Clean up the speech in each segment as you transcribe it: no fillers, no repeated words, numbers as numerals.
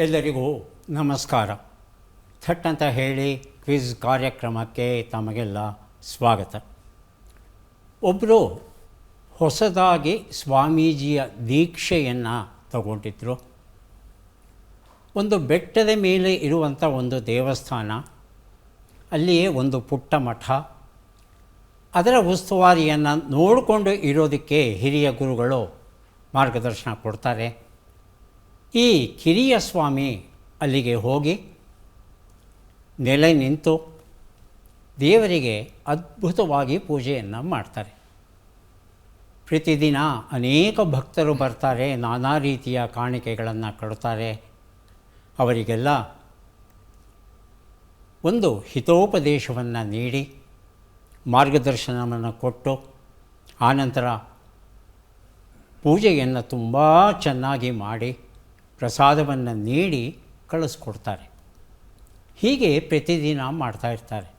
ಎಲ್ಲರಿಗೂ ನಮಸ್ಕಾರ. ಥಟ್ ಅಂತ ಹೇಳಿ ಕ್ವಿಜ್ ಕಾರ್ಯಕ್ರಮಕ್ಕೆ ತಮಗೆಲ್ಲ ಸ್ವಾಗತ. ಒಬ್ಬರು ಹೊಸದಾಗಿ ಸ್ವಾಮೀಜಿಯ ದೀಕ್ಷೆಯನ್ನು ತಗೊಂಡಿದ್ದರು. ಒಂದು ಬೆಟ್ಟದ ಮೇಲೆ ಇರುವಂಥ ಒಂದು ದೇವಸ್ಥಾನ, ಅಲ್ಲಿಯೇ ಒಂದು ಪುಟ್ಟ ಮಠ, ಅದರ ಉಸ್ತುವಾರಿಯನ್ನು ನೋಡಿಕೊಂಡು ಇರೋದಕ್ಕೆ ಹಿರಿಯ ಗುರುಗಳು ಮಾರ್ಗದರ್ಶನ ಕೊಡ್ತಾರೆ. ಈ ಕಿರಿಯ ಸ್ವಾಮಿ ಅಲ್ಲಿಗೆ ಹೋಗಿ ನೆಲೆ ನಿಂತು ದೇವರಿಗೆ ಅದ್ಭುತವಾಗಿ ಪೂಜೆಯನ್ನು ಮಾಡ್ತಾರೆ. ಪ್ರತಿದಿನ ಅನೇಕ ಭಕ್ತರು ಬರ್ತಾರೆ, ನಾನಾ ರೀತಿಯ ಕಾಣಿಕೆಗಳನ್ನು ಕೊಡ್ತಾರೆ. ಅವರಿಗೆಲ್ಲ ಒಂದು ಹಿತೋಪದೇಶವನ್ನು ನೀಡಿ ಮಾರ್ಗದರ್ಶನವನ್ನು ಕೊಟ್ಟು ಆನಂತರ ಪೂಜೆಯನ್ನು ತುಂಬ ಚೆನ್ನಾಗಿ ಮಾಡಿ ಪ್ರಸಾದವನ್ನು ನೀಡಿ ಕಳಿಸ್ಕೊಡ್ತಾರೆ. ಹೀಗೆ ಪ್ರತಿದಿನ ಮಾಡ್ತಾಯಿರ್ತಾರೆ.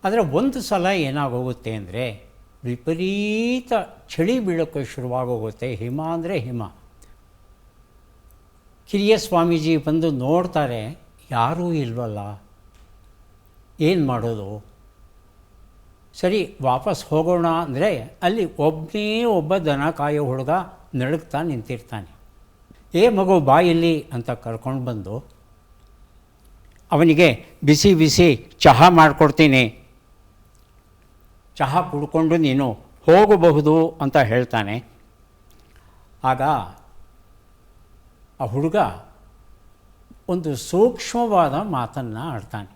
ಆದರೆ ಒಂದು ಸಲ ಏನಾಗೋಗುತ್ತೆ ಅಂದರೆ ವಿಪರೀತ ಚಳಿ ಬೀಳೋಕ್ಕೆ ಶುರುವಾಗೋಗುತ್ತೆ. ಹಿಮ ಅಂದರೆ ಹಿಮ. ಕಿರಿಯ ಸ್ವಾಮೀಜಿ ಬಂದು ನೋಡ್ತಾರೆ, ಯಾರೂ ಇಲ್ವಲ್ಲ, ಏನು ಮಾಡೋದು? ಸರಿ, ವಾಪಸ್ ಹೋಗೋಣ ಅಂದರೆ ಅಲ್ಲಿ ಒಬ್ಬ ದನ ಕಾಯೋ ಹುಡುಗ ನಡುಗ್ತಾ ನಿಂತಿರ್ತಾನೆ. ಮಗು ಬಾಯಲ್ಲಿ ಅಂತ ಕರ್ಕೊಂಡು ಬಂದು ಅವನಿಗೆ ಬಿಸಿ ಬಿಸಿ ಚಹಾ ಮಾಡಿಕೊಡ್ತೀನಿ, ಚಹಾ ಕುಡ್ಕೊಂಡು ನೀನು ಹೋಗಬಹುದು ಅಂತ ಹೇಳ್ತಾನೆ. ಆಗ ಆ ಹುಡುಗ ಒಂದು ಸೂಕ್ಷ್ಮವಾದ ಮಾತನ್ನು ಆಡ್ತಾನೆ.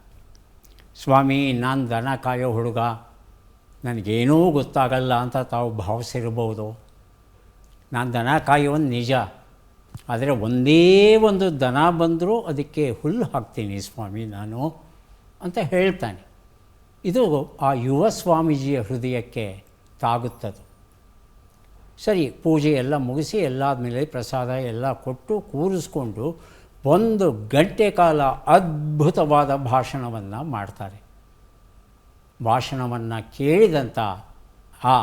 ಸ್ವಾಮಿ, ನಾನು ದನ ಕಾಯೋ ಹುಡುಗ, ನನಗೇನೂ ಗೊತ್ತಾಗಲ್ಲ ಅಂತ ತಾವು ಭಾವಿಸಿರ್ಬೋದು. ನಾನು ದನ ಕಾಯೋನು ನಿಜ, ಆದರೆ ಒಂದೇ ಒಂದು ದನ ಬಂದರೂ ಅದಕ್ಕೆ ಹುಲ್ಲು ಹಾಕ್ತೀನಿ ಸ್ವಾಮಿ ನಾನು ಅಂತ ಹೇಳ್ತಾನೆ. ಇದು ಆ ಯುವ ಸ್ವಾಮೀಜಿಯ ಹೃದಯಕ್ಕೆ ತಾಗುತ್ತದೆ. ಸರಿ, ಪೂಜೆ ಎಲ್ಲ ಮುಗಿಸಿ ಎಲ್ಲಾದಮೇಲೆ ಪ್ರಸಾದ ಎಲ್ಲ ಕೊಟ್ಟು ಕೂರಿಸ್ಕೊಂಡು 1 ಗಂಟೆ ಕಾಲ ಅದ್ಭುತವಾದ ಭಾಷಣವನ್ನು ಮಾಡ್ತಾರೆ. ಭಾಷಣವನ್ನು ಕೇಳಿದಂಥ ಆ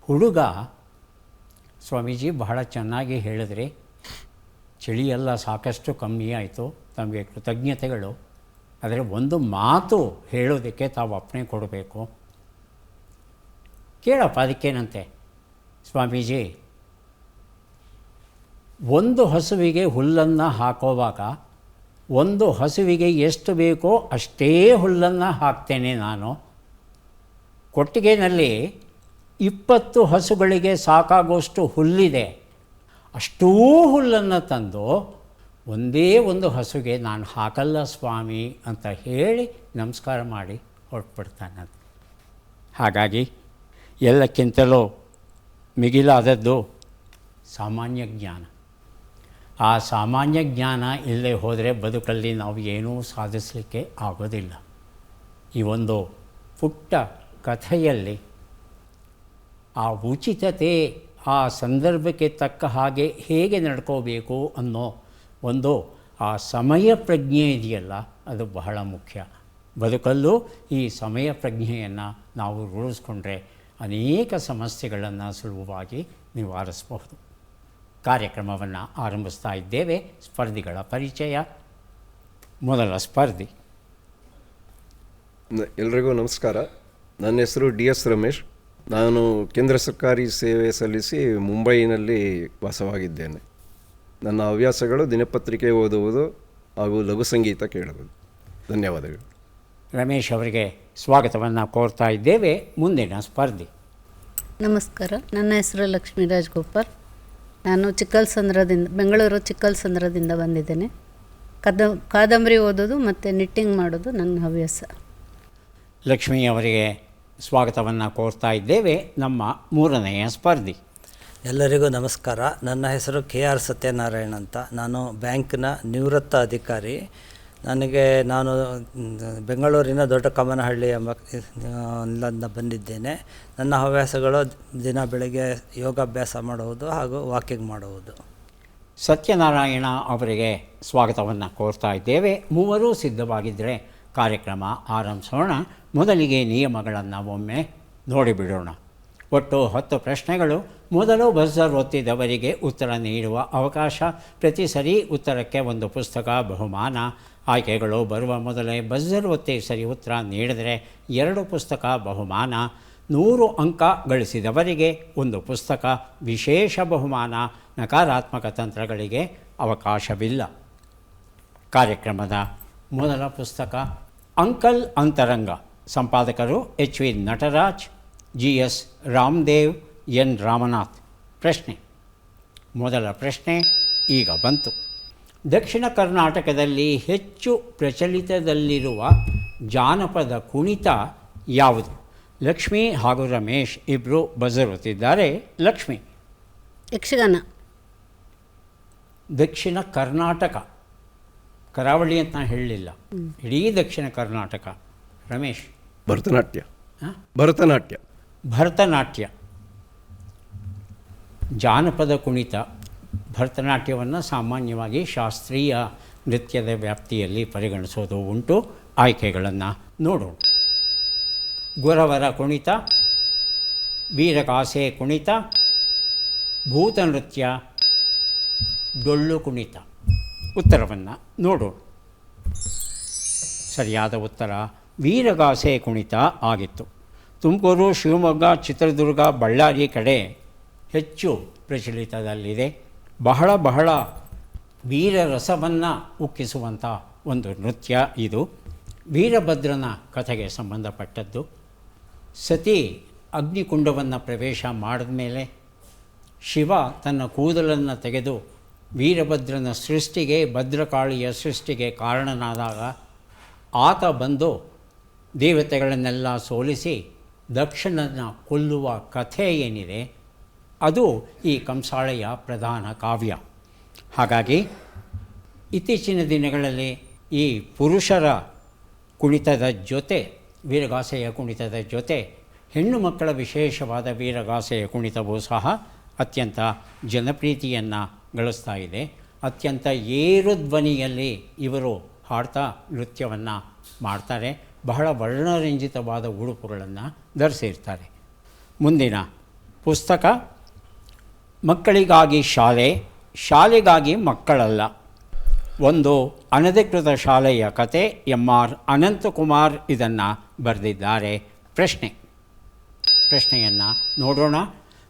ಹುಡುಗ, ಸ್ವಾಮೀಜಿ ಬಹಳ ಚೆನ್ನಾಗಿ ಹೇಳಿದ್ರಿ, ಚಳಿಯೆಲ್ಲ ಸಾಕಷ್ಟು ಕಮ್ಮಿ ಆಯಿತು, ತಮಗೆ ಕೃತಜ್ಞತೆಗಳು. ಆದರೆ ಒಂದು ಮಾತು ಹೇಳೋದಕ್ಕೆ ತಾವು ಅಪ್ಪಣೆ ಕೊಡಬೇಕು. ಕೇಳಪ್ಪ, ಅದಕ್ಕೇನಂತೆ? ಸ್ವಾಮೀಜಿ, ಒಂದು ಹಸುವಿಗೆ ಹುಲ್ಲನ್ನು ಹಾಕೋವಾಗ ಒಂದು ಹಸುವಿಗೆ ಎಷ್ಟು ಬೇಕೋ ಅಷ್ಟೇ ಹುಲ್ಲನ್ನು ಹಾಕ್ತೇನೆ ನಾನು. ಕೊಟ್ಟಿಗೆನಲ್ಲಿ 20 ಹಸುಗಳಿಗೆ ಸಾಕಾಗುವಷ್ಟು ಹುಲ್ಲಿದೆ. ಅಷ್ಟೂ ಹುಲ್ಲನ್ನು ತಂದು ಒಂದೇ ಒಂದು ಹಸುಗೆ ನಾನು ಹಾಕಲ್ಲ ಸ್ವಾಮಿ ಅಂತ ಹೇಳಿ ನಮಸ್ಕಾರ ಮಾಡಿ ಹೊರಟ್ಬಿಡ್ತಾನೆ. ಹಾಗಾಗಿ ಎಲ್ಲಕ್ಕಿಂತಲೂ ಮಿಗಿಲಾದದ್ದು ಸಾಮಾನ್ಯ ಜ್ಞಾನ. ಆ ಸಾಮಾನ್ಯ ಜ್ಞಾನ ಇಲ್ಲದೆ ಹೋದರೆ ಬದುಕಲ್ಲಿ ನಾವು ಏನೂ ಸಾಧಿಸಲಿಕ್ಕೆ ಆಗೋದಿಲ್ಲ. ಈ ಒಂದು ಪುಟ್ಟ ಕಥೆಯಲ್ಲಿ ಆ ಉಚಿತತೆ, ಆ ಸಂದರ್ಭಕ್ಕೆ ತಕ್ಕ ಹಾಗೆ ಹೇಗೆ ನಡ್ಕೋಬೇಕು ಅನ್ನೋ ಒಂದು ಆ ಸಮಯ ಪ್ರಜ್ಞೆ ಇದೆಯಲ್ಲ, ಅದು ಬಹಳ ಮುಖ್ಯ. ಬದುಕಲ್ಲೂ ಈ ಸಮಯ ಪ್ರಜ್ಞೆಯನ್ನು ನಾವು ರೂಢಿಸ್ಕೊಂಡ್ರೆ ಅನೇಕ ಸಮಸ್ಯೆಗಳನ್ನು ಸುಲಭವಾಗಿ ನಿವಾರಿಸಬಹುದು. ಕಾರ್ಯಕ್ರಮವನ್ನು ಆರಂಭಿಸ್ತಾ ಇದ್ದೇವೆ. ಸ್ಪರ್ಧಿಗಳ ಪರಿಚಯ. ಮೊದಲ ಸ್ಪರ್ಧಿ. ಎಲ್ರಿಗೂ ನಮಸ್ಕಾರ. ನನ್ನ ಹೆಸರು DS ರಮೇಶ್. ನಾನು ಕೇಂದ್ರ ಸರ್ಕಾರಿ ಸೇವೆ ಸಲ್ಲಿಸಿ ಮುಂಬೈನಲ್ಲಿ ವಾಸವಾಗಿದ್ದೇನೆ. ನನ್ನ ಹವ್ಯಾಸಗಳು ದಿನಪತ್ರಿಕೆ ಓದುವುದು ಹಾಗೂ ಲಘು ಸಂಗೀತ ಕೇಳುವುದು. ಧನ್ಯವಾದಗಳು. ರಮೇಶ್ ಅವರಿಗೆ ಸ್ವಾಗತವನ್ನು ಕೋರ್ತಾ ಇದ್ದೇವೆ. ಮುಂದಿನ ಸ್ಪರ್ಧಿ. ನಮಸ್ಕಾರ. ನನ್ನ ಹೆಸರು ಲಕ್ಷ್ಮೀರಾಜ್ ಗೋಪಾಲ್. ನಾನು ಬೆಂಗಳೂರು ಚಿಕ್ಕಲ್ಸಂದ್ರದಿಂದ ಬಂದಿದ್ದೇನೆ. ಕಾದಂಬರಿ ಓದೋದು ಮತ್ತು ನಿಟ್ಟಿಂಗ್ ಮಾಡೋದು ನನ್ನ ಹವ್ಯಾಸ. ಲಕ್ಷ್ಮೀ ಅವರಿಗೆ ಸ್ವಾಗತವನ್ನು ಕೋರ್ತಾ ಇದ್ದೇವೆ. ನಮ್ಮ ಮೂರನೆಯ ಸ್ಪರ್ಧಿ. ಎಲ್ಲರಿಗೂ ನಮಸ್ಕಾರ. ನನ್ನ ಹೆಸರು KR ಸತ್ಯನಾರಾಯಣ್ ಅಂತ. ನಾನು ಬ್ಯಾಂಕ್ನ ನಿವೃತ್ತ ಅಧಿಕಾರಿ. ನಾನು ಬೆಂಗಳೂರಿನ ದೊಡ್ಡ ಕಮ್ಮನಹಳ್ಳಿ ಎಂಬ ಬಂದಿದ್ದೇನೆ. ನನ್ನ ಹವ್ಯಾಸಗಳು ದಿನ ಬೆಳಗ್ಗೆ ಯೋಗಾಭ್ಯಾಸ ಮಾಡುವುದು ಹಾಗೂ ವಾಕಿಂಗ್ ಮಾಡುವುದು. ಸತ್ಯನಾರಾಯಣ ಅವರಿಗೆ ಸ್ವಾಗತವನ್ನು ಕೋರ್ತಾ ಇದ್ದೇವೆ. ಮೂವರೂ ಸಿದ್ಧವಾಗಿದ್ದರೆ ಕಾರ್ಯಕ್ರಮ ಆರಂಭಿಸೋಣ. ಮೊದಲಿಗೆ ನಿಯಮಗಳನ್ನು ಒಮ್ಮೆ ನೋಡಿಬಿಡೋಣ. ಒಟ್ಟು 10 ಪ್ರಶ್ನೆಗಳು. ಮೊದಲು ಬಜರ್ ಒತ್ತಿದವರಿಗೆ ಉತ್ತರ ನೀಡುವ ಅವಕಾಶ. ಪ್ರತಿ ಸರಿ ಉತ್ತರಕ್ಕೆ ಒಂದು ಪುಸ್ತಕ ಬಹುಮಾನ. ಆಯ್ಕೆಗಳು ಬರುವ ಮೊದಲೇ ಬಜರ್ ಒತ್ತಿ ಸರಿ ಉತ್ತರ ನೀಡಿದರೆ 2 ಪುಸ್ತಕ ಬಹುಮಾನ. 100 ಅಂಕ ಗಳಿಸಿದವರಿಗೆ ಒಂದು ಪುಸ್ತಕ ವಿಶೇಷ ಬಹುಮಾನ. ನಕಾರಾತ್ಮಕ ತಂತ್ರಗಳಿಗೆ ಅವಕಾಶವಿಲ್ಲ. ಕಾರ್ಯಕ್ರಮದ ಮೊದಲ ಪುಸ್ತಕ ಅಂಕಲ್ ಅಂತರಂಗ. ಸಂಪಾದಕರು H V Nataraj, G S Ramadev, N Ramanath. ಪ್ರಶ್ನೆ, ಮೊದಲ ಪ್ರಶ್ನೆ ಈಗ ಬಂತು. ದಕ್ಷಿಣ ಕರ್ನಾಟಕದಲ್ಲಿ ಹೆಚ್ಚು ಪ್ರಚಲಿತದಲ್ಲಿರುವ ಜಾನಪದ ಕುಣಿತ ಯಾವುದು? ಲಕ್ಷ್ಮಿ ಹಾಗೂ ರಮೇಶ್ ಇಬ್ಬರು ಬಜರುತ್ತಿದ್ದಾರೆ. ಲಕ್ಷ್ಮಿ. ಯಕ್ಷಗಾನ. ದಕ್ಷಿಣ ಕರ್ನಾಟಕ, ಕರಾವಳಿ ಅಂತ ನಾನು ಹೇಳಲಿಲ್ಲ, ಇಡೀ ದಕ್ಷಿಣ ಕರ್ನಾಟಕ. ರಮೇಶ್. ಭರತನಾಟ್ಯ. ಭರತನಾಟ್ಯ. ಭರತನಾಟ್ಯ. ಜಾನಪದ ಕುಣಿತ ಭರತನಾಟ್ಯವನ್ನು ಸಾಮಾನ್ಯವಾಗಿ ಶಾಸ್ತ್ರೀಯ ನೃತ್ಯದ ವ್ಯಾಪ್ತಿಯಲ್ಲಿ ಪರಿಗಣಿಸೋದು ಉಂಟು. ಆಯ್ಕೆಗಳನ್ನು ನೋಡೋಣ. ಗೊರವರ ಕುಣಿತ, ವೀರಗಾಸೆ ಕುಣಿತ, ಭೂತ ನೃತ್ಯ, ಡೊಳ್ಳು ಕುಣಿತ. ಉತ್ತರವನ್ನು ನೋಡೋಣ. ಸರಿಯಾದ ಉತ್ತರ ವೀರಗಾಸೆ ಕುಣಿತ ಆಗಿತ್ತು. ತುಮಕೂರು, ಶಿವಮೊಗ್ಗ, ಚಿತ್ರದುರ್ಗ, ಬಳ್ಳಾರಿ ಕಡೆ ಹೆಚ್ಚು ಪ್ರಚಲಿತದಲ್ಲಿದೆ. ಬಹಳ ವೀರರಸವನ್ನು ಉಕ್ಕಿಸುವಂಥ ಒಂದು ನೃತ್ಯ ಇದು. ವೀರಭದ್ರನ ಕಥೆಗೆ ಸಂಬಂಧಪಟ್ಟದ್ದು. ಸತಿ ಅಗ್ನಿಕುಂಡವನ್ನು ಪ್ರವೇಶ ಮಾಡಿದ ಮೇಲೆ ಶಿವ ತನ್ನ ಕೂದಲನ್ನು ತೆಗೆದು ವೀರಭದ್ರನ ಸೃಷ್ಟಿಗೆ, ಭದ್ರಕಾಳಿಯ ಸೃಷ್ಟಿಗೆ ಕಾರಣನಾದಾಗ ಆತ ಬಂದು ದೇವತೆಗಳನ್ನೆಲ್ಲ ಸೋಲಿಸಿ ದಕ್ಷನನ್ನು ಕೊಲ್ಲುವ ಕಥೆ ಏನಿದೆ ಅದು ಈ ಕಂಸಾಳೆಯ ಪ್ರಧಾನ ಕಾವ್ಯ. ಹಾಗಾಗಿ ಇತ್ತೀಚಿನ ದಿನಗಳಲ್ಲಿ ಈ ಪುರುಷರ ಕುಣಿತದ ಜೊತೆ, ವೀರಗಾಸೆಯ ಕುಣಿತದ ಜೊತೆ ಹೆಣ್ಣು ಮಕ್ಕಳ ವಿಶೇಷವಾದ ವೀರಗಾಸೆಯ ಕುಣಿತವೂ ಸಹ ಅತ್ಯಂತ ಜನಪ್ರೀತಿಯನ್ನು ಗಳಿಸ್ತಾ ಇದೆ. ಅತ್ಯಂತ ಏರುಧ್ವನಿಯಲ್ಲಿ ಇವರು ಹಾಡ್ತಾ ನೃತ್ಯವನ್ನು ಮಾಡ್ತಾರೆ. ಬಹಳ ವರ್ಣರಂಜಿತವಾದ ಉಡುಪುಗಳನ್ನು ಧರಿಸಿರ್ತಾರೆ. ಮುಂದಿನ ಪುಸ್ತಕ ಮಕ್ಕಳಿಗಾಗಿ ಶಾಲೆ, ಶಾಲೆಗಾಗಿ ಮಕ್ಕಳಲ್ಲ. ಒಂದು ಅನಧಿಕೃತ ಶಾಲೆಯ ಕತೆ. ಎಂ.ಆರ್. ಅನಂತಕುಮಾರ್ ಇದನ್ನು ಬರೆದಿದ್ದಾರೆ. ಪ್ರಶ್ನೆಯನ್ನು ನೋಡೋಣ.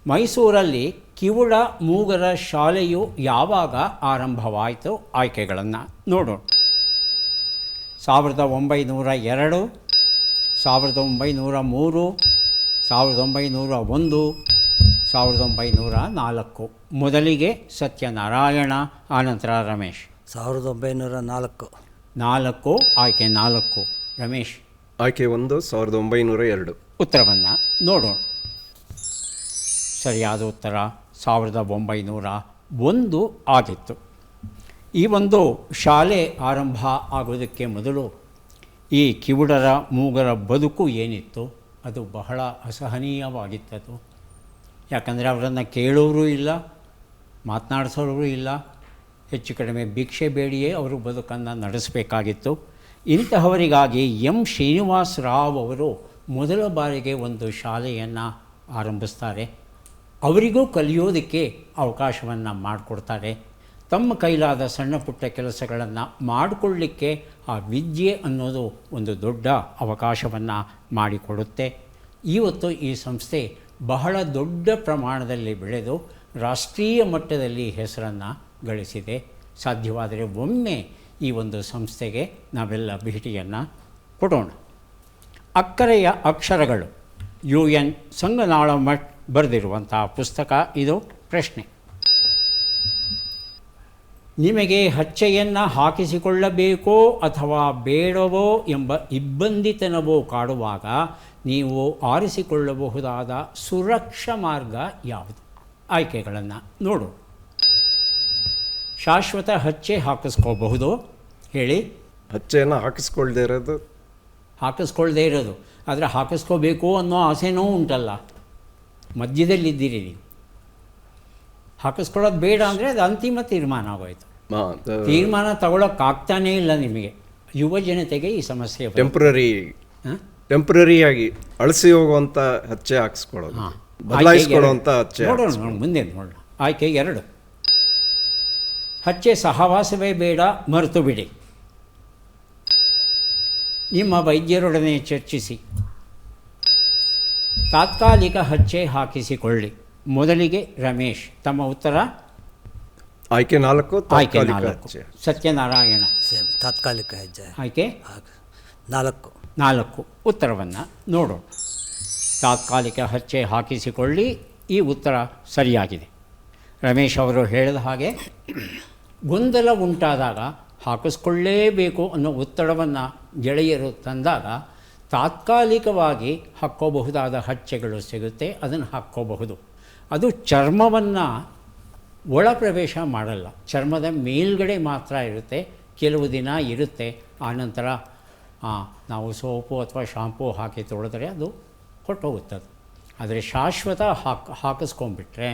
ಮೈಸೂರಲ್ಲಿ ಕಿವುಡ ಮೂಗರ ಶಾಲೆಯು ಯಾವಾಗ ಆರಂಭವಾಯಿತು? ಆಯ್ಕೆಗಳನ್ನು ನೋಡೋಣ. 1902, 1903, 1901, 1904. ಮೊದಲಿಗೆ ಸತ್ಯನಾರಾಯಣ, ಆನಂತರ ರಮೇಶ್. 1904. 4. ಆಯ್ಕೆ 4. ರಮೇಶ್. ಆಯ್ಕೆ 1, 1902. ಉತ್ತರವನ್ನು ನೋಡೋಣ. ಸರಿಯಾದ ಉತ್ತರ 1901 ಆಗಿತ್ತು. ಈ ಒಂದು ಶಾಲೆ ಆರಂಭ ಆಗೋದಕ್ಕೆ ಮೊದಲು ಈ ಕಿವುಡರ ಮೂಗರ ಬದುಕು ಏನಿತ್ತು ಅದು ಬಹಳ ಅಸಹನೀಯವಾಗಿತ್ತದು. ಯಾಕಂದರೆ ಅವರನ್ನು ಕೇಳೋರು ಇಲ್ಲ, ಮಾತನಾಡಿಸೋರು ಇಲ್ಲ. ಹೆಚ್ಚು ಕಡಿಮೆ ಭಿಕ್ಷೆ ಬೇಡಿಯೇ ಅವರು ಬದುಕನ್ನು ನಡೆಸಬೇಕಾಗಿತ್ತು. ಇಂತಹವರಿಗಾಗಿ ಎಂ ಶ್ರೀನಿವಾಸ ರಾವ್ ಅವರು ಮೊದಲ ಬಾರಿಗೆ ಒಂದು ಶಾಲೆಯನ್ನು ಆರಂಭಿಸ್ತಾರೆ. ಅವರಿಗೂ ಕಲಿಯೋದಕ್ಕೆ ಅವಕಾಶವನ್ನು ಮಾಡಿಕೊಡ್ತಾರೆ. ತಮ್ಮ ಕೈಲಾದ ಸಣ್ಣ ಪುಟ್ಟ ಕೆಲಸಗಳನ್ನು ಮಾಡಿಕೊಳ್ಳಿಕ್ಕೆ ಆ ವಿದ್ಯೆ ಅನ್ನೋದು ಒಂದು ದೊಡ್ಡ ಅವಕಾಶವನ್ನು ಮಾಡಿಕೊಡುತ್ತೆ. ಇವತ್ತು ಈ ಸಂಸ್ಥೆ ಬಹಳ ದೊಡ್ಡ ಪ್ರಮಾಣದಲ್ಲಿ ಬೆಳೆದು ರಾಷ್ಟ್ರೀಯ ಮಟ್ಟದಲ್ಲಿ ಹೆಸರನ್ನು ಗಳಿಸಿದೆ. ಸಾಧ್ಯವಾದರೆ ಒಮ್ಮೆ ಈ ಒಂದು ಸಂಸ್ಥೆಗೆ ನಾವೆಲ್ಲ ಭೇಟಿಯನ್ನು ಕೊಡೋಣ. ಅಕ್ಕರೆಯ ಅಕ್ಷರಗಳು, UN ಸಂಗನಾಳಮಠ್ ಬರೆದಿರುವಂಥ ಪುಸ್ತಕ ಇದು. ಪ್ರಶ್ನೆ, ನಿಮಗೆ ಹಚ್ಚೆಯನ್ನು ಹಾಕಿಸಿಕೊಳ್ಳಬೇಕೋ ಅಥವಾ ಬೇಡವೋ ಎಂಬ ಇಬ್ಬಂದಿತನವೋ ಕಾಡುವಾಗ ನೀವು ಆರಿಸಿಕೊಳ್ಳಬಹುದಾದ ಸುರಕ್ಷಾ ಮಾರ್ಗ ಯಾವುದು? ಆಯ್ಕೆಗಳನ್ನು ನೋಡು. ಶಾಶ್ವತ ಹಚ್ಚೆ ಹಾಕಿಸ್ಕೋಬಹುದು, ಹೇಳಿ. ಹಚ್ಚೆಯನ್ನು ಹಾಕಿಸ್ಕೊಳ್ದೇ ಇರೋದು, ಆದರೆ ಹಾಕಿಸ್ಕೋಬೇಕು ಅನ್ನೋ ಆಸೆನೂ ಉಂಟಲ್ಲ. ಮಧ್ಯದಲ್ಲಿದ್ದೀರಿ ನೀವು. ಹಾಕಿಸ್ಕೊಳ್ಳೋದು ಬೇಡ ಅಂದರೆ ಅದು ಅಂತಿಮ ತೀರ್ಮಾನ ಆಗೋಯ್ತು. ತೀರ್ಮಾನ ತಗೊಳ್ಳೋಕ್ಕಾಗ್ತಾನೇ ಇಲ್ಲ ನಿಮಗೆ. ಯುವ ಜನತೆಗೆ ಈ ಸಮಸ್ಯೆ ಟೆಂಪ್ರರಿಯಾಗಿ ಅಳಿಸಿ ಹೋಗುವಂಥ ಹಚ್ಚೆ ಹಾಕಿಸ್ಕೊಳ್ಳೋದು. ಹಾಂ, ಬದಲಾಯಿಸ್ಕೊಳ್ಳುವಂಥ ಹಚ್ಚೆ ನೋಡೋಣ ಮುಂದೆ ನೋಡೋಣ. ಆಯ್ಕೆ 2, ಹಚ್ಚೆ ಸಹವಾಸವೇ ಬೇಡ, ಮರೆತು ಬಿಡಿ. ನಿಮ್ಮ ವೈದ್ಯರೊಡನೆ ಚರ್ಚಿಸಿ. ತಾತ್ಕಾಲಿಕ ಹಚ್ಚೆ ಹಾಕಿಸಿಕೊಳ್ಳಿ. ಮೊದಲಿಗೆ ರಮೇಶ್ ತಮ್ಮ ಉತ್ತರ ಆಯ್ಕೆ 4 ಆಯ್ಕೆ ತಾತ್ಕಾಲಿಕ 4. ಹಚ್ಚೆ. ಸತ್ಯನಾರಾಯಣ ಸೇಮ್ ತಾತ್ಕಾಲಿಕ ಹೆಜ್ಜೆ ಆಯ್ಕೆ 4. 4. ಉತ್ತರವನ್ನು ನೋಡೋಣ. ತಾತ್ಕಾಲಿಕ ಹಚ್ಚೆ ಹಾಕಿಸಿಕೊಳ್ಳಿ, ಈ ಉತ್ತರ ಸರಿಯಾಗಿದೆ. ರಮೇಶ್ ಅವರು ಹೇಳಿದ ಹಾಗೆ ಗೊಂದಲ ಉಂಟಾದಾಗ ಹಾಕಿಸ್ಕೊಳ್ಳೇಬೇಕು ಅನ್ನೋ ಒತ್ತಡವನ್ನು ಗೆಳೆಯರು ತಂದಾಗ ತಾತ್ಕಾಲಿಕವಾಗಿ ಹಾಕ್ಕೋಬಹುದಾದ ಹಚ್ಚೆಗಳು ಸಿಗುತ್ತೆ, ಅದನ್ನು ಹಾಕ್ಕೋಬಹುದು. ಅದು ಚರ್ಮವನ್ನು ಒಳ ಪ್ರವೇಶ ಮಾಡಲ್ಲ, ಚರ್ಮದ ಮೇಲ್ಗಡೆ ಮಾತ್ರ ಇರುತ್ತೆ, ಕೆಲವು ದಿನ ಇರುತ್ತೆ. ಆನಂತರ ನಾವು ಸೋಪು ಅಥವಾ ಶಾಂಪೂ ಹಾಕಿ ತೊಳೆದ್ರೆ ಅದು ಹೊರಟೋಗುತ್ತದೆ. ಆದರೆ ಶಾಶ್ವತ ಹಾಕಿಸ್ಕೊಂಡ್ಬಿಟ್ರೆ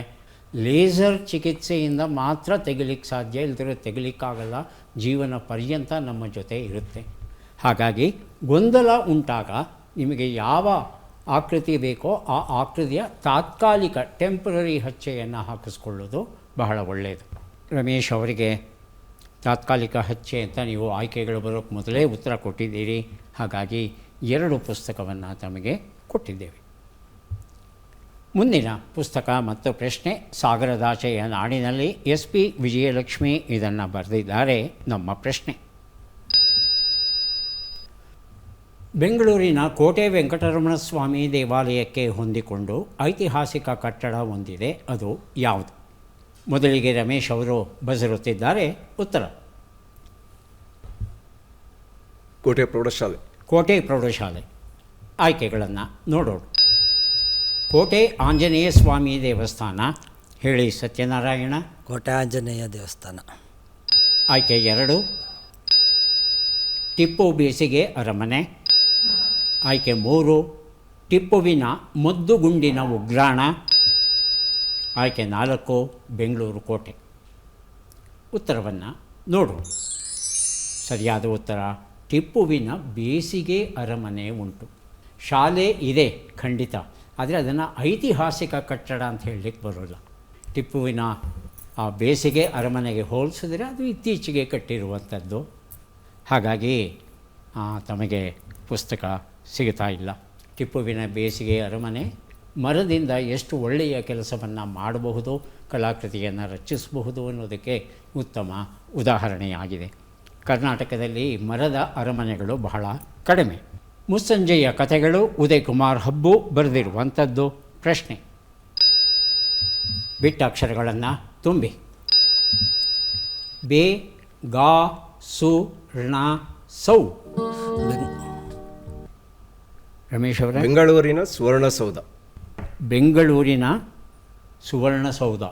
ಲೇಸರ್ ಚಿಕಿತ್ಸೆಯಿಂದ ಮಾತ್ರ ತೆಗಿಲಿಕ್ಕೆ ಸಾಧ್ಯ, ಇಲ್ದಿರೋ ತೆಗಿಲಿಕ್ಕಾಗಲ್ಲ, ಜೀವನ ಪರ್ಯಂತ ನಮ್ಮ ಜೊತೆ ಇರುತ್ತೆ. ಹಾಗಾಗಿ ಗೊಂದಲ ಉಂಟಾಗ ನಿಮಗೆ ಯಾವ ಆಕೃತಿ ಬೇಕೋ ಆ ಆಕೃತಿಯ ತಾತ್ಕಾಲಿಕ ಟೆಂಪ್ರರಿ ಹಚ್ಚೆಯನ್ನು ಹಾಕಿಸ್ಕೊಳ್ಳೋದು ಬಹಳ ಒಳ್ಳೆಯದು. ರಮೇಶ್ ಅವರಿಗೆ ತಾತ್ಕಾಲಿಕ ಹಚ್ಚೆ ಅಂತ ನೀವು ಆಯ್ಕೆಗಳು ಬರೋಕ್ಕೆ ಮೊದಲೇ ಉತ್ತರ ಕೊಟ್ಟಿದ್ದೀರಿ. ಹಾಗಾಗಿ 2 ಪುಸ್ತಕವನ್ನು ತಮಗೆ ಕೊಟ್ಟಿದ್ದೇವೆ. ಮುಂದಿನ ಪುಸ್ತಕ ಮತ್ತು ಪ್ರಶ್ನೆ ಸಾಗರದಾಚೆಯ ನಾಡಿನಲ್ಲಿ. SP ವಿಜಯಲಕ್ಷ್ಮಿ ಇದನ್ನು ಬರೆದಿದ್ದಾರೆ. ನಮ್ಮ ಪ್ರಶ್ನೆ: ಬೆಂಗಳೂರಿನ ಕೋಟೆ ವೆಂಕಟರಮಣ ಸ್ವಾಮಿ ದೇವಾಲಯಕ್ಕೆ ಹೊಂದಿಕೊಂಡು ಐತಿಹಾಸಿಕ ಕಟ್ಟಡ ಹೊಂದಿದೆ, ಅದು ಯಾವುದು? ಮೊದಲಿಗೆ ರಮೇಶ್ ಅವರು ಬರೆದಿರುತ್ತಿದ್ದಾರೆ. ಉತ್ತರ ಕೋಟೆ ಪ್ರೌಢಶಾಲೆ. ಕೋಟೆ ಪ್ರೌಢಶಾಲೆ. ಆಯ್ಕೆಗಳನ್ನು ನೋಡೋಣ. ಕೋಟೆ ಆಂಜನೇಯ ಸ್ವಾಮಿ ದೇವಸ್ಥಾನ. ಹೇಳಿ ಸತ್ಯನಾರಾಯಣ. ಕೋಟೆ ಆಂಜನೇಯ ದೇವಸ್ಥಾನ. ಆಯ್ಕೆ 2, ಟಿಪ್ಪು ಬೇಸಿಗೆ ಅರಮನೆ. ಆಯ್ಕೆ 3, ಟಿಪ್ಪುವಿನ ಮದ್ದುಗುಂಡಿನ ಉಗ್ರಾಣ. ಆಯ್ಕೆ 4, ಬೆಂಗಳೂರು ಕೋಟೆ. ಉತ್ತರವನ್ನು ನೋಡು. ಸರಿಯಾದ ಉತ್ತರ ಟಿಪ್ಪುವಿನ ಬೇಸಿಗೆ ಅರಮನೆ ಉಂಟು. ಶಾಲೆ ಇದೆ ಖಂಡಿತ, ಆದರೆ ಅದನ್ನು ಐತಿಹಾಸಿಕ ಕಟ್ಟಡ ಅಂತ ಹೇಳಲಿಕ್ಕೆ ಬರೋಲ್ಲ. ಟಿಪ್ಪುವಿನ ಆ ಬೇಸಿಗೆ ಅರಮನೆಗೆ ಹೋಲಿಸಿದ್ರೆ ಅದು ಇತ್ತೀಚೆಗೆ ಕಟ್ಟಿರುವಂಥದ್ದು. ಹಾಗಾಗಿ ತಮಗೆ ಪುಸ್ತಕ ಸಿಗ್ತಾ ಇಲ್ಲ. ಟಿಪ್ಪುವಿನ ಬೇಸಿಗೆ ಅರಮನೆ ಮರದಿಂದ ಎಷ್ಟು ಒಳ್ಳೆಯ ಕೆಲಸವನ್ನು ಮಾಡಬಹುದು, ಕಲಾಕೃತಿಯನ್ನು ರಚಿಸಬಹುದು ಅನ್ನೋದಕ್ಕೆ ಉತ್ತಮ ಉದಾಹರಣೆಯಾಗಿದೆ. ಕರ್ನಾಟಕದಲ್ಲಿ ಮರದ ಅರಮನೆಗಳು ಬಹಳ ಕಡಿಮೆ. ಮುಸ್ಸಂಜೆಯ ಕಥೆಗಳು ಉದಯ್ ಕುಮಾರ್ ಹಬ್ಬು ಬರೆದಿರುವಂಥದ್ದು. ಪ್ರಶ್ನೆ: ಬಿಟ್ಟ ಅಕ್ಷರಗಳನ್ನು ತುಂಬಿ. ಬೇ, ಗಾ, ಸು, ಋಣ, ಸೌ. ರಮೇಶ್ ಅವರೇ. ಬೆಂಗಳೂರಿನ ಸುವರ್ಣಸೌಧ. ಬೆಂಗಳೂರಿನ ಸುವರ್ಣಸೌಧ.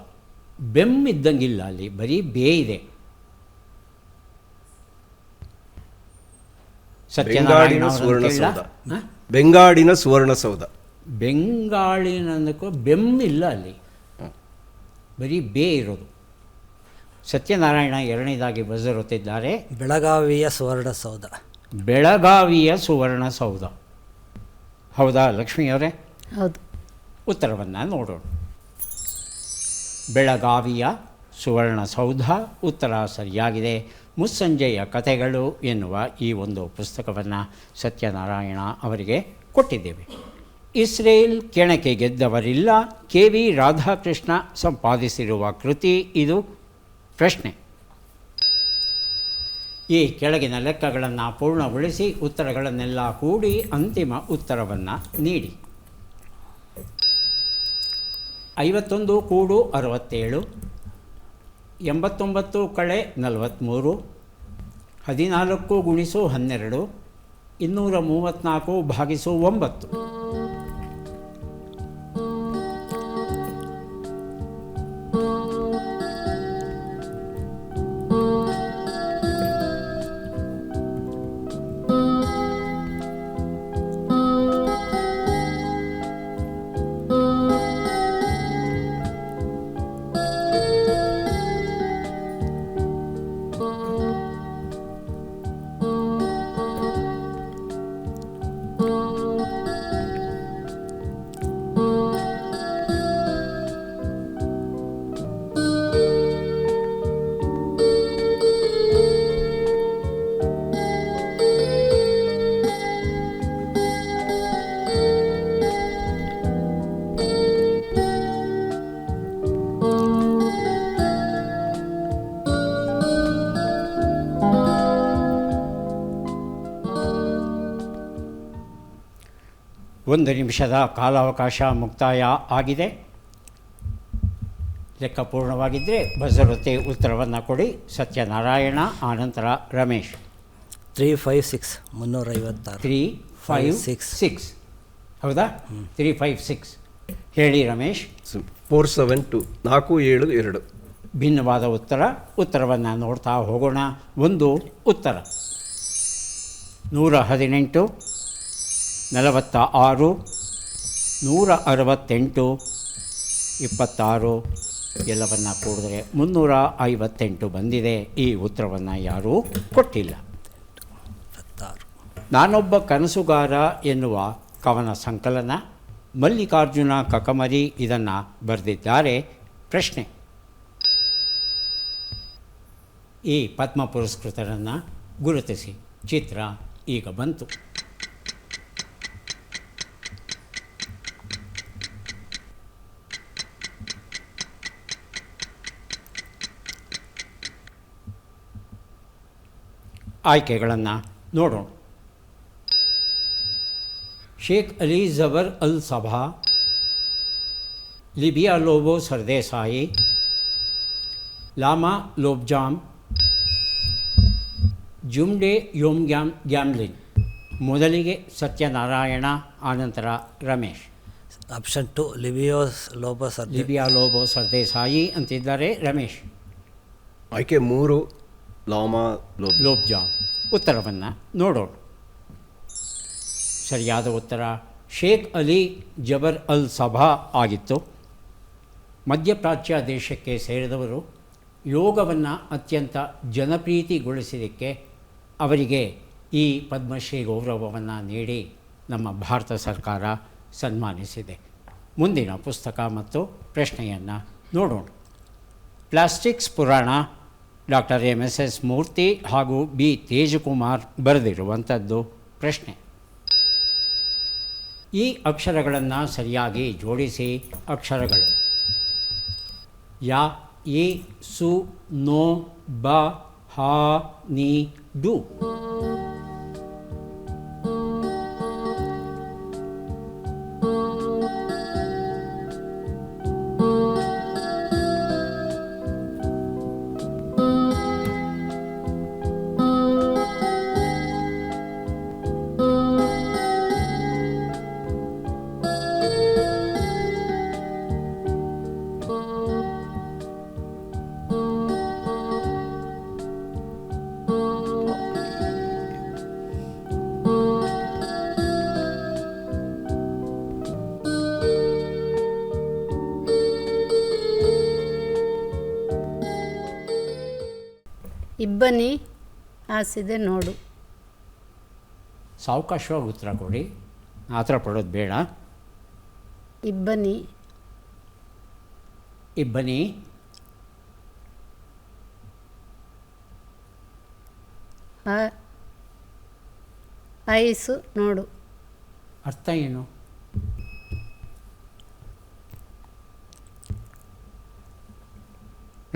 ಇದ್ದಂಗಿಲ್ಲ, ಅಲ್ಲಿ ಬರೀ ಬೇ ಇದೆ. ಬೆಂಗಾಡಿನ ಸುವರ್ಣಸೌಧ. ಬೆಂಗಾಡಿನ ಸುವರ್ಣಸೌಧ. ಬೆಂಗಾಳಿನಂದಕ್ಕೂ ಇಲ್ಲ ಅಲ್ಲಿ, ಬರೀ ಬೇ ಇರೋದು. ಸತ್ಯನಾರಾಯಣ 2ನೇದಾಗಿ ಬರೆದಿರುತ್ತಿದ್ದಾರೆ. ಬೆಳಗಾವಿಯ ಸುವರ್ಣಸೌಧ. ಬೆಳಗಾವಿಯ ಸುವರ್ಣಸೌಧ. ಹೌದಾ ಲಕ್ಷ್ಮಿಯವರೇ? ಹೌದು. ಉತ್ತರವನ್ನು ನೋಡೋಣ. ಬೆಳಗಾವಿಯ ಸುವರ್ಣಸೌಧ ಉತ್ತರ ಸರಿಯಾಗಿದೆ. ಮುಸ್ಸಂಜೆಯ ಕಥೆಗಳು ಎನ್ನುವ ಈ ಒಂದು ಪುಸ್ತಕವನ್ನು ಸತ್ಯನಾರಾಯಣ ಅವರಿಗೆ ಕೊಟ್ಟಿದ್ದೇವೆ. ಇಸ್ರೇಲ್ ಕೆಣಕೆ ಗೆದ್ದವರಿಲ್ಲ, KV ರಾಧಾಕೃಷ್ಣ ಸಂಪಾದಿಸಿರುವ ಕೃತಿ ಇದು. ಪ್ರಶ್ನೆ: ಈ ಕೆಳಗಿನ ಲೆಕ್ಕಗಳನ್ನು ಪೂರ್ಣಗೊಳಿಸಿ ಉತ್ತರಗಳನ್ನೆಲ್ಲ ಕೂಡಿ ಅಂತಿಮ ಉತ್ತರವನ್ನು ನೀಡಿ. 51 ಕೂಡು 67, 89 ಕಳೆ 43, 14 ಗುಣಿಸು 12, 234 ಭಾಗಿಸು 9. 1 ನಿಮಿಷದ ಕಾಲಾವಕಾಶ ಮುಕ್ತಾಯ ಆಗಿದೆ. ಲೆಕ್ಕ ಪೂರ್ಣವಾಗಿದ್ದರೆ ಬಸರೊತ್ತಿ ಉತ್ತರವನ್ನು ಕೊಡಿ. ಸತ್ಯನಾರಾಯಣ, ಆನಂತರ ರಮೇಶ್. 356 356. 356 ಹೌದಾ? 356 ಹೇಳಿ ರಮೇಶ್. 472 472. ಭಿನ್ನವಾದ ಉತ್ತರವನ್ನು ನೋಡ್ತಾ ಹೋಗೋಣ. ಒಂದು ಉತ್ತರ 118, 46, 168, 26 ಎಲ್ಲವನ್ನು ಕೂಡಿದ್ರೆ 358 ಬಂದಿದೆ. ಈ ಉತ್ತರವನ್ನು ಯಾರೂ ಕೊಟ್ಟಿಲ್ಲ. 26. ನಾನೊಬ್ಬ ಕನಸುಗಾರ ಎನ್ನುವ ಕವನ ಸಂಕಲನ ಮಲ್ಲಿಕಾರ್ಜುನ ಕಕಮರಿ ಇದನ್ನು ಬರೆದಿದ್ದಾರೆ. ಪ್ರಶ್ನೆ: ಈ ಪದ್ಮ ಪುರಸ್ಕೃತರನ್ನು ಗುರುತಿಸಿ. ಚಿತ್ರ ಈಗ ಬಂತು. ಆಯ್ಕೆಗಳನ್ನು ನೋಡೋಣ. ಶೇಖ್ ಅಲಿ ಜಬರ್ ಅಲ್ ಸಭಾ, ಲಿಬಿಯಾ ಲೋಬೋ ಸರ್ದೇಸಾಯಿ, ಲಾಮಾ ಲೋಬ್ಜಾಮ್, ಜುಮ್ಡೆ ಯೋಮ್ಗ್ಯಾಮ್ ಗ್ಯಾಮ್ಲಿನ್. ಮೊದಲಿಗೆ ಸತ್ಯನಾರಾಯಣ, ಆನಂತರ ರಮೇಶ್. ಆಪ್ಷನ್ 2 ಲಿಬಿಯಾ ಲೋಬೋ ಸರ್ದೇಸಾಯಿ ಅಂತಿದ್ದಾರೆ ರಮೇಶ್. ಆಯ್ಕೆ 3 ಲಾಮಾ ಲೋಬ್ಜಾಮ್. ಉತ್ತರವನ್ನು ನೋಡೋಣ. ಸರಿಯಾದ ಉತ್ತರ ಶೇಖ್ ಅಲಿ ಜಬರ್ ಅಲ್ ಸಭಾ ಆಗಿತ್ತು. ಮಧ್ಯಪ್ರಾಚ್ಯ ದೇಶಕ್ಕೆ ಸೇರಿದವರು. ಯೋಗವನ್ನು ಅತ್ಯಂತ ಜನಪ್ರೀತಿಗೊಳಿಸಿದ್ದಕ್ಕೆ ಅವರಿಗೆ ಈ ಪದ್ಮಶ್ರೀ ಗೌರವವನ್ನು ನೀಡಿ ನಮ್ಮ ಭಾರತ ಸರ್ಕಾರ ಸನ್ಮಾನಿಸಿದೆ. ಮುಂದಿನ ಪುಸ್ತಕ ಮತ್ತು ಪ್ರಶ್ನೆಯನ್ನು ನೋಡೋಣ. ಪ್ಲಾಸ್ಟಿಕ್ಸ್ ಪುರಾಣ, ಡಾಕ್ಟರ್ MS ಮೂರ್ತಿ ಹಾಗೂ B ತೇಜಕುಮಾರ್ ಬರೆದಿರುವಂಥದ್ದು. ಪ್ರಶ್ನೆ: ಈ ಅಕ್ಷರಗಳನ್ನು ಸರಿಯಾಗಿ ಜೋಡಿಸಿ. ಅಕ್ಷರಗಳು ಯಾ, ಎ, ಸು, ನೋ, ಬ, ಹ, ನಿ, ಡು. ಇಬ್ಬನಿ ಹಾಸಿದೆ ನೋಡು. ಸಾವಕಾಶವಾಗಿ ಉತ್ತರ ಕೊಡಿ, ಆತರ ಪಡೋದು ಬೇಡ. ಇಬ್ಬನಿ ಇಬ್ಬನಿ ಆಯಿಸು ನೋಡು. ಅರ್ಥ ಏನು?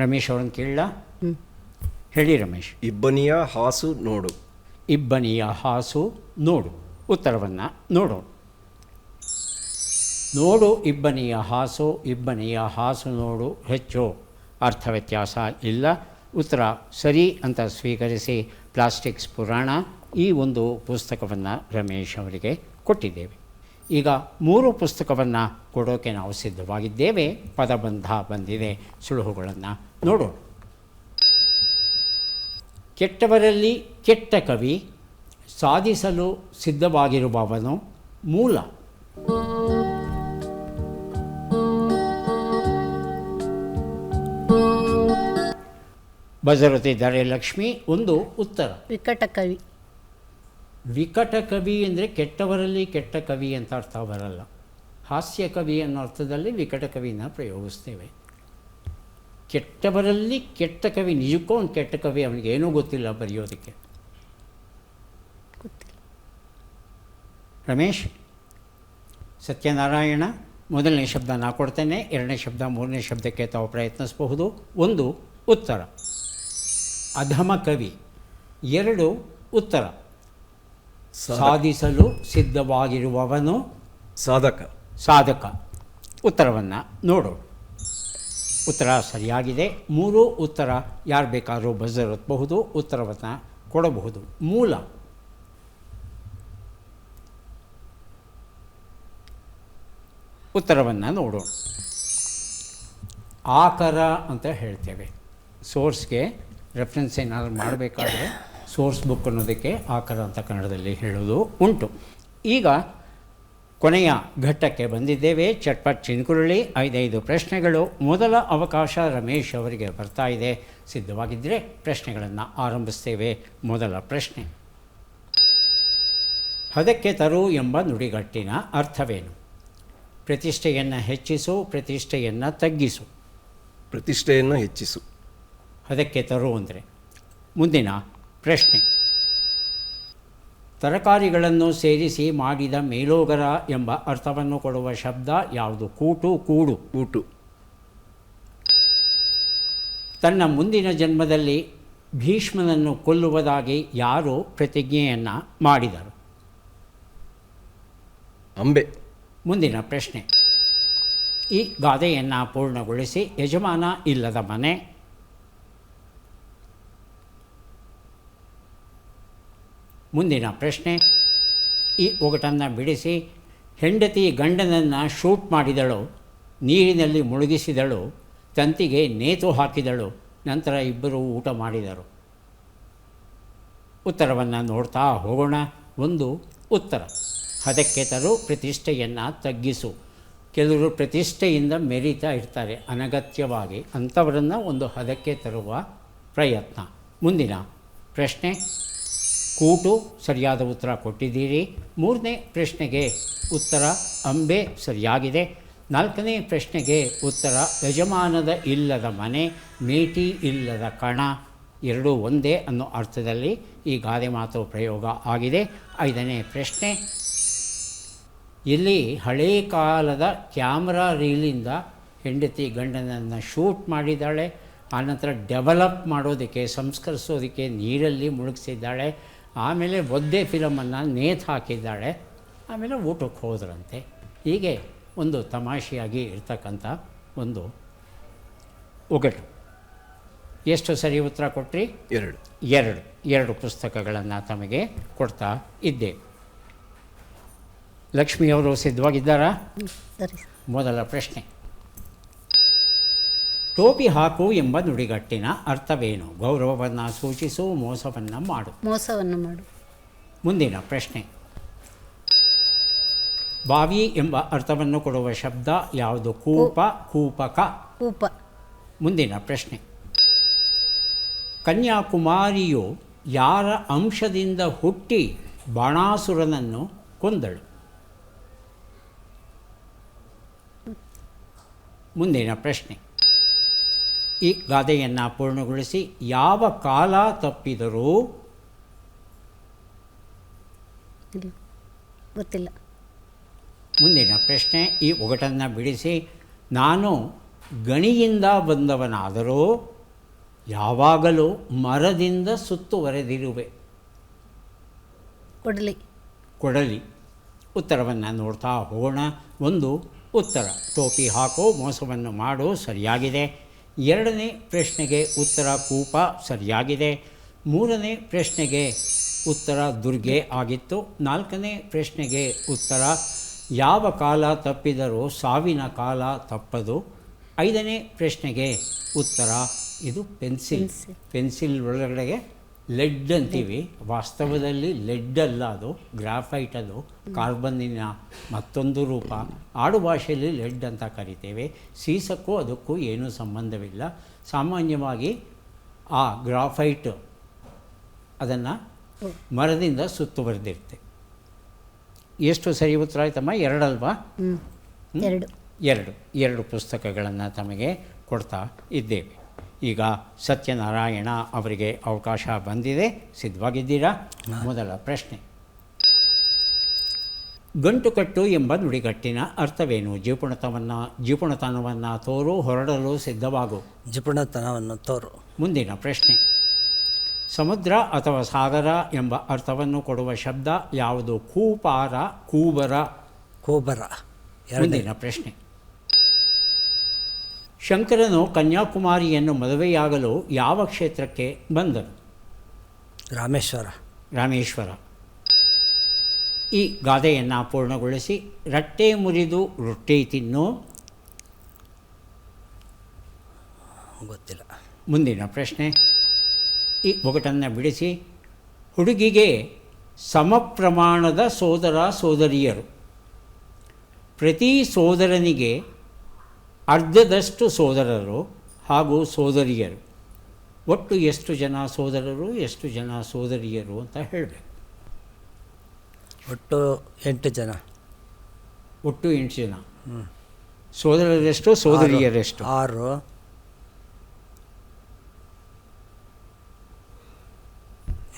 ರಮೇಶ್ ಅವ್ರನ್ನ ಕೇಳಲ್ಲ? ಹೇಳಿ ರಮೇಶ್. ಇಬ್ಬನಿಯ ಹಾಸು ನೋಡು. ಇಬ್ಬನಿಯ ಹಾಸು ನೋಡು. ಉತ್ತರವನ್ನು ನೋಡು. ನೋಡು ಇಬ್ಬನಿಯ ಹಾಸು, ಇಬ್ಬನಿಯ ಹಾಸು ನೋಡು. ಹೆಚ್ಚು ಅರ್ಥ ವ್ಯತ್ಯಾಸ ಇಲ್ಲ. ಉತ್ತರ ಸರಿ ಅಂತ ಸ್ವೀಕರಿಸಿ ಪ್ಲಾಸ್ಟಿಕ್ಸ್ ಪುರಾಣ ಈ ಒಂದು ಪುಸ್ತಕವನ್ನು ರಮೇಶ್ ಅವರಿಗೆ ಕೊಟ್ಟಿದ್ದೇವೆ. ಈಗ 3 ಪುಸ್ತಕವನ್ನು ಕೊಡೋಕ್ಕೆ ನಾವು ಸಿದ್ಧವಾಗಿದ್ದೇವೆ. ಪದಬಂಧ ಬಂದಿದೆ. ಸುಳುಹುಗಳನ್ನು ನೋಡೋಣ. ಕೆಟ್ಟವರಲ್ಲಿ ಕೆಟ್ಟ ಕವಿ, ಸಾಧಿಸಲು ಸಿದ್ಧವಾಗಿರುವವನು, ಮೂಲ. ಬಜರುತ್ತಿದ್ದಾರೆ ಲಕ್ಷ್ಮಿ. ಒಂದು ಉತ್ತರ ವಿಕಟ ಕವಿ. ವಿಕಟ ಕವಿ ಅಂದರೆ ಕೆಟ್ಟವರಲ್ಲಿ ಕೆಟ್ಟ ಕವಿ ಅಂತ ಅರ್ಥ ಬರಲ್ಲ. ಹಾಸ್ಯ ಕವಿ ಅನ್ನೋ ಅರ್ಥದಲ್ಲಿ ವಿಕಟ ಕವಿನ ಪ್ರಯೋಗಿಸ್ತೇವೆ. ಕೆಟ್ಟವರಲ್ಲಿ ಕೆಟ್ಟ ಕವಿ, ನಿಜಕ್ಕೂ ಒಂದು ಕೆಟ್ಟ ಕವಿ, ಅವನಿಗೆ ಏನೂ ಗೊತ್ತಿಲ್ಲ ಬರೆಯೋದಕ್ಕೆ. ರಮೇಶ್. ಸತ್ಯನಾರಾಯಣ. ಮೊದಲನೇ ಶಬ್ದ ನಾ ಕೊಡ್ತೇನೆ, ಎರಡನೇ ಶಬ್ದ ಮೂರನೇ ಶಬ್ದಕ್ಕೆ ತಾವು ಪ್ರಯತ್ನಿಸಬಹುದು. ಒಂದು ಉತ್ತರ ಅಧಮ ಕವಿ. 2 ಉತ್ತರ ಸಾಧಿಸಲು ಸಿದ್ಧವಾಗಿರುವವನು. ಸಾಧಕ. ಸಾಧಕ. ಉತ್ತರವನ್ನು ನೋಡೋಣ. ಉತ್ತರ ಸರಿಯಾಗಿದೆ. 3 ಉತ್ತರ ಯಾರು ಬೇಕಾದರೂ ಬಜರ್ ಒತ್ತಬಹುದು, ಉತ್ತರವನ್ನು ಕೊಡಬಹುದು. ಮೂಲ ಉತ್ತರವನ್ನು ನೋಡೋಣ. ಆಕರ ಅಂತ ಹೇಳ್ತೇವೆ. ಸೋರ್ಸ್ಗೆ ರೆಫರೆನ್ಸ್ ಏನಾದರೂ ಮಾಡಬೇಕಾದ್ರೆ ಸೋರ್ಸ್ ಬುಕ್ ಅನ್ನೋದಕ್ಕೆ ಆಕರ ಅಂತ ಕನ್ನಡದಲ್ಲಿ ಹೇಳೋದು ಉಂಟು. ಈಗ ಕೊನೆಯ ಘಟ್ಟಕ್ಕೆ ಬಂದಿದ್ದೇವೆ. ಚಟ್ಪಟ್ ಚಿನ್ಕುರುಳಿ 5 ಪ್ರಶ್ನೆಗಳು. ಮೊದಲ ಅವಕಾಶ ರಮೇಶ್ ಅವರಿಗೆ ಬರ್ತಾ ಇದೆ. ಸಿದ್ಧವಾಗಿದ್ದರೆ ಪ್ರಶ್ನೆಗಳನ್ನು ಆರಂಭಿಸ್ತೇವೆ. ಮೊದಲ ಪ್ರಶ್ನೆ, ಹದಕ್ಕೆ ತರು ಎಂಬ ನುಡಿಗಟ್ಟಿನ ಅರ್ಥವೇನು? ಪ್ರತಿಷ್ಠೆಯನ್ನು ಹೆಚ್ಚಿಸು, ಪ್ರತಿಷ್ಠೆಯನ್ನು ತಗ್ಗಿಸು. ಪ್ರತಿಷ್ಠೆಯನ್ನು ಹೆಚ್ಚಿಸು. ಹದಕ್ಕೆ ತರು ಅಂದರೆ. ಮುಂದಿನ ಪ್ರಶ್ನೆ, ತರಕಾರಿಗಳನ್ನು ಸೇರಿಸಿ ಮಾಡಿದ ಮೇಲೋಗರ ಎಂಬ ಅರ್ಥವನ್ನು ಕೊಡುವ ಶಬ್ದ ಯಾವುದು? ಕೂಟು, ಕೂಡು. ಕೂಟು. ತನ್ನ ಮುಂದಿನ ಜನ್ಮದಲ್ಲಿ ಭೀಷ್ಮನನ್ನು ಕೊಲ್ಲುವುದಾಗಿ ಯಾರು ಪ್ರತಿಜ್ಞೆಯನ್ನು ಮಾಡಿದರು? ಅಂಬೆ. ಮುಂದಿನ ಪ್ರಶ್ನೆ, ಈ ಗಾದೆಯನ್ನು ಪೂರ್ಣಗೊಳಿಸಿ. ಯಜಮಾನ ಇಲ್ಲದ ಮನೆ. ಮುಂದಿನ ಪ್ರಶ್ನೆ, ಈ ಒಗಟನ್ನು ಬಿಡಿಸಿ. ಹೆಂಡತಿ ಗಂಡನನ್ನು ಶೂಟ್ ಮಾಡಿದಳು, ನೀರಿನಲ್ಲಿ ಮುಳುಗಿಸಿದಳು, ತಂತಿಗೆ ನೇತು ಹಾಕಿದಳು, ನಂತರ ಇಬ್ಬರು ಊಟ ಮಾಡಿದರು. ಉತ್ತರವನ್ನು ನೋಡ್ತಾ ಹೋಗೋಣ. ಒಂದು ಉತ್ತರ, ಹದಕ್ಕೆ ತರು, ಪ್ರತಿಷ್ಠೆಯನ್ನು ತಗ್ಗಿಸು. ಕೆಲವರು ಪ್ರತಿಷ್ಠೆಯಿಂದ ಮೆರೀತಾ ಇರ್ತಾರೆ ಅನಗತ್ಯವಾಗಿ, ಅಂಥವರನ್ನು ಒಂದು ಹದಕ್ಕೆ ತರುವ ಪ್ರಯತ್ನ. ಮುಂದಿನ ಪ್ರಶ್ನೆ, ಕೂಟು ಸರಿಯಾದ ಉತ್ತರ ಕೊಟ್ಟಿದ್ದೀರಿ. 3ನೇ ಪ್ರಶ್ನೆಗೆ ಉತ್ತರ ಅಂಬೆ ಸರಿಯಾಗಿದೆ. 4ನೇ ಪ್ರಶ್ನೆಗೆ ಉತ್ತರ ಯಜಮಾನದ ಇಲ್ಲದ ಮನೆ, ಮೇಟಿ ಇಲ್ಲದ ಕಣ. ಎರಡೂ ಒಂದೇ ಅನ್ನೋ ಅರ್ಥದಲ್ಲಿ ಈ ಗಾದೆ ಮಾತು ಪ್ರಯೋಗ ಆಗಿದೆ. 5ನೇ ಪ್ರಶ್ನೆ, ಇಲ್ಲಿ ಹಳೇ ಕಾಲದ ಕ್ಯಾಮ್ರಾ ರೀಲಿಂದ ಹೆಂಡತಿ ಗಂಡನನ್ನು ಶೂಟ್ ಮಾಡಿದ್ದಾಳೆ, ಆನಂತರ ಡೆವಲಪ್ ಮಾಡೋದಕ್ಕೆ, ಸಂಸ್ಕರಿಸೋದಕ್ಕೆ ನೀರಲ್ಲಿ ಮುಳುಗಿಸಿದ್ದಾಳೆ, ಆಮೇಲೆ ಒದ್ದೆ ಫಿಲಮನ್ನು ನೇತು ಹಾಕಿದ್ದಾಳೆ, ಆಮೇಲೆ ಊಟಕ್ಕೆ ಹೋದ್ರಂತೆ. ಹೀಗೆ ಒಂದು ತಮಾಷೆಯಾಗಿ ಇರ್ತಕ್ಕಂಥ ಒಂದು ಒಗಟು. ಎಷ್ಟು ಸರಿ ಉತ್ತರ ಕೊಟ್ರಿ? 2. 2 ಪುಸ್ತಕಗಳನ್ನು ತಮಗೆ ಕೊಡ್ತಾ ಇದ್ದೇವೆ. ಲಕ್ಷ್ಮಿಯವರು ಸಿದ್ಧವಾಗಿದ್ದಾರಾ? ಸರಿ. ಮೊದಲ ಪ್ರಶ್ನೆ, ಟೋಪಿ ಹಾಕು ಎಂಬ ನುಡಿಗಟ್ಟಿನ ಅರ್ಥವೇನು? ಗೌರವವನ್ನು ಸೂಚಿಸು, ಮೋಸವನ್ನು ಮಾಡು. ಮೋಸವನ್ನು ಮಾಡು. ಮುಂದಿನ ಪ್ರಶ್ನೆ, ಬಾವಿ ಎಂಬ ಅರ್ಥವನ್ನು ಕೊಡುವ ಶಬ್ದ ಯಾವುದು? ಕೂಪ, ಕೂಪಕ. ಕೂಪ. ಮುಂದಿನ ಪ್ರಶ್ನೆ, ಕನ್ಯಾಕುಮಾರಿಯು ಯಾರ ಅಂಶದಿಂದ ಹುಟ್ಟಿ ಬಾಣಾಸುರನನ್ನು ಕೊಂದಳು? ಮುಂದಿನ ಪ್ರಶ್ನೆ, ಈ ಗಾದೆಯನ್ನು ಪೂರ್ಣಗೊಳಿಸಿ. ಯಾವ ಕಾಲ ತಪ್ಪಿದರೂ ಗೊತ್ತಿಲ್ಲ. ಮುಂದಿನ ಪ್ರಶ್ನೆ, ಈ ಒಗಟನ್ನು ಬಿಡಿಸಿ. ನಾನು ಗಣಿಯಿಂದ ಬಂದವನಾದರೂ ಯಾವಾಗಲೂ ಮರದಿಂದ ಸುತ್ತುವರೆದಿರುವೆ. ಕೊಡಲಿ. ಕೊಡಲಿ. ಉತ್ತರವನ್ನು ನೋಡ್ತಾ ಹೋಗೋಣ. ಒಂದು ಉತ್ತರ, ಟೋಪಿ ಹಾಕೋ, ಮೋಸವನ್ನು ಮಾಡು ಸರಿಯಾಗಿದೆ. 2ನೇ ಪ್ರಶ್ನೆಗೆ ಉತ್ತರ ಕೂಪ ಸರಿಯಾಗಿದೆ. 3ನೇ ಪ್ರಶ್ನೆಗೆ ಉತ್ತರ ದುರ್ಗೆ ಆಗಿತ್ತು. 4ನೇ ಪ್ರಶ್ನೆಗೆ ಉತ್ತರ ಯಾವ ಕಾಲ ತಪ್ಪಿದರೂ ಸಾವಿನ ಕಾಲ ತಪ್ಪದು. 5ನೇ ಪ್ರಶ್ನೆಗೆ ಉತ್ತರ ಇದು ಪೆನ್ಸಿಲ್. ಪೆನ್ಸಿಲ್ ಒಳಗಡೆಗೆ ಲೆಡ್ ಅಂತೀವಿ, ವಾಸ್ತವದಲ್ಲಿ ಲೆಡ್ ಅಲ್ಲ, ಅದು ಗ್ರಾಫೈಟ್, ಅದು ಕಾರ್ಬನ್ನಿನ ಮತ್ತೊಂದು ರೂಪ. ಆಡು ಭಾಷೆಯಲ್ಲಿ ಲೆಡ್ ಅಂತ ಕರಿತೇವೆ. ಸೀಸಕ್ಕೂ ಅದಕ್ಕೂ ಏನೂ ಸಂಬಂಧವಿಲ್ಲ. ಸಾಮಾನ್ಯವಾಗಿ ಆ ಗ್ರಾಫೈಟ್ ಅದನ್ನು ಮರದಿಂದ ಸುತ್ತುವರೆದಿರುತ್ತೆ. ಎಷ್ಟು ಸರಿ ಉತ್ತರ ಆಯ್ತಮ್ಮ? 2 ಅಲ್ವಾ? 2 ಪುಸ್ತಕಗಳನ್ನು ತಮಗೆ ಕೊಡ್ತಾ ಇದ್ದೇವೆ. ಈಗ ಸತ್ಯನಾರಾಯಣ ಅವರಿಗೆ ಅವಕಾಶ ಬಂದಿದೆ. ಸಿದ್ಧವಾಗಿದ್ದೀರಾ? ಮೊದಲ ಪ್ರಶ್ನೆ, ಗಂಟುಕಟ್ಟು ಎಂಬ ನುಡಿಗಟ್ಟಿನ ಅರ್ಥವೇನು? ಜಿಪುಣತನವನ್ನು ತೋರು, ಹೊರಡಲು ಸಿದ್ಧವಾಗು. ಜಿಪುಣತನವನ್ನು ತೋರು. ಮುಂದಿನ ಪ್ರಶ್ನೆ, ಸಮುದ್ರ ಅಥವಾ ಸಾಗರ ಎಂಬ ಅರ್ಥವನ್ನು ಕೊಡುವ ಶಬ್ದ ಯಾವುದು? ಕೂಪಾರ, ಕೂಬರ. ಕೂಬರ. ಎರಡನೇ ಮುಂದಿನ ಪ್ರಶ್ನೆ. ಶಂಕರನು ಕನ್ಯಾಕುಮಾರಿಯನ್ನು ಮದುವೆಯಾಗಲು ಯಾವ ಕ್ಷೇತ್ರಕ್ಕೆ ಬಂದನು? ರಾಮೇಶ್ವರ. ರಾಮೇಶ್ವರ. ಈ ಗಾದೆಯನ್ನು ಪೂರ್ಣಗೊಳಿಸಿ. ರಟ್ಟೆ ಮುರಿದು ರೊಟ್ಟಿ ತಿನ್ನು. ಗೊತ್ತಿಲ್ಲ. ಮುಂದಿನ ಪ್ರಶ್ನೆ. ಈ ಒಗಟನ್ನು ಬಿಡಿಸಿ. ಹುಡುಗಿಗೆ ಸಮಪ್ರಮಾಣದ ಸೋದರ ಸೋದರಿಯರು. ಪ್ರತಿ ಸೋದರನಿಗೆ ಅರ್ಧದಷ್ಟು ಸೋದರರು ಹಾಗೂ ಸೋದರಿಯರು. ಒಟ್ಟು ಎಷ್ಟು ಜನ ಸೋದರರು ಎಷ್ಟು ಜನ ಸೋದರಿಯರು ಅಂತ ಹೇಳಬೇಕು. ಒಟ್ಟು 8 ಜನ. ಒಟ್ಟು 8 ಜನ. ಸೋದರರೆಷ್ಟು ಸೋದರಿಯರೆಷ್ಟು? 6.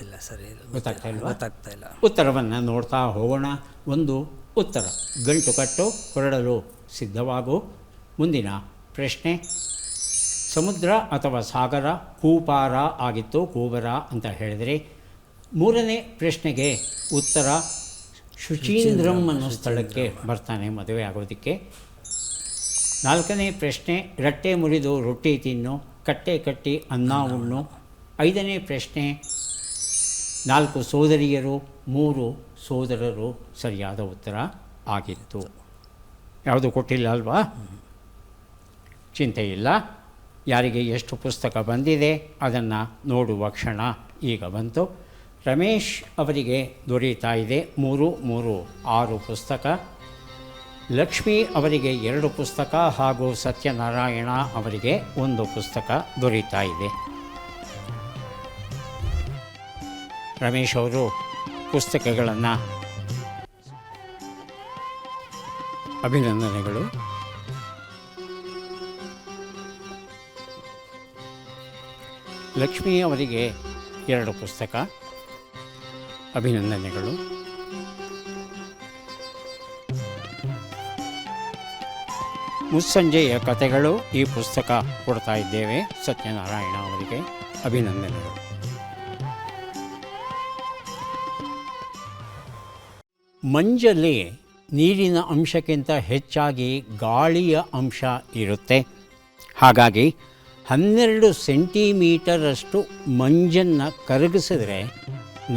ಇಲ್ಲ ಸರಿ, ಗೊತ್ತಾಗ್ತಾ ಇಲ್ಲ. ಉತ್ತರವನ್ನು ನೋಡ್ತಾ ಹೋಗೋಣ. ಒಂದು ಉತ್ತರ. ಗಂಟು ಕಟ್ಟು, ಹೊರಡಲು ಸಿದ್ಧವಾಗು. ಮುಂದಿನ ಪ್ರಶ್ನೆ. ಸಮುದ್ರ ಅಥವಾ ಸಾಗರ ಕೂಪಾರ ಆಗಿತ್ತು, ಕೂಬರ ಅಂತ ಹೇಳಿದರೆ. ಮೂರನೇ ಪ್ರಶ್ನೆಗೆ ಉತ್ತರ ಶುಚೀಂದ್ರಂ ಅನ್ನೋ ಸ್ಥಳಕ್ಕೆ ಬರ್ತಾನೆ ಮದುವೆ ಆಗೋದಕ್ಕೆ. ನಾಲ್ಕನೇ ಪ್ರಶ್ನೆ. ರಟ್ಟೆ ಮುರಿದು ರೊಟ್ಟಿ ತಿನ್ನು, ಕಟ್ಟೆ ಕಟ್ಟಿ ಅನ್ನ ಉಣ್ಣು. ಐದನೇ ಪ್ರಶ್ನೆ. 4 ಸೋದರಿಯರು 3 ಸೋದರರು ಸರಿಯಾದ ಉತ್ತರ ಆಗಿತ್ತು. ಯಾವುದು ಕೊಟ್ಟಿಲ್ಲ ಅಲ್ವಾ? ಚಿಂತೆ ಇಲ್ಲ. ಯಾರಿಗೆ ಎಷ್ಟು ಪುಸ್ತಕ ಬಂದಿದೆ ಅದನ್ನು ನೋಡುವ ಕ್ಷಣ ಈಗ ಬಂತು. ರಮೇಶ್ ಅವರಿಗೆ ದೊರೆಯುತ್ತಾ ಇದೆ 3 3 6 ಪುಸ್ತಕ. ಲಕ್ಷ್ಮಿ ಅವರಿಗೆ 2 ಪುಸ್ತಕ ಹಾಗೂ ಸತ್ಯನಾರಾಯಣ ಅವರಿಗೆ 1 ಪುಸ್ತಕ ದೊರೆಯುತ್ತಾ ಇದೆ. ರಮೇಶ್ ಅವರು ಪುಸ್ತಕಗಳನ್ನು ಅಭಿನಂದನೆಗಳು. ಲಕ್ಷ್ಮಿ ಅವರಿಗೆ 2 ಪುಸ್ತಕ ಅಭಿನಂದನೆಗಳು. ಮುಸ್ಸಂಜೆಯ ಕಥೆಗಳು ಈ ಪುಸ್ತಕ ಕೊಡ್ತಾ ಇದ್ದೇವೆ. ಸತ್ಯನಾರಾಯಣ ಅವರಿಗೆ ಅಭಿನಂದನೆಗಳು. ಮಂಜಲ್ಲಿ ನೀರಿನ ಅಂಶಕ್ಕಿಂತ ಹೆಚ್ಚಾಗಿ ಗಾಳಿಯ ಅಂಶ ಇರುತ್ತೆ. ಹಾಗಾಗಿ 12 ಸೆಂಟಿಮೀಟರಷ್ಟು ಮಂಜನ್ನು ಕರಗಿಸಿದ್ರೆ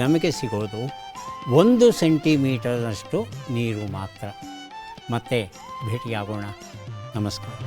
ನಮಗೆ ಸಿಗೋದು 1 ಸೆಂಟಿಮೀಟರಷ್ಟು ನೀರು ಮಾತ್ರ. ಮತ್ತೆ ಭೇಟಿಯಾಗೋಣ. ನಮಸ್ಕಾರ.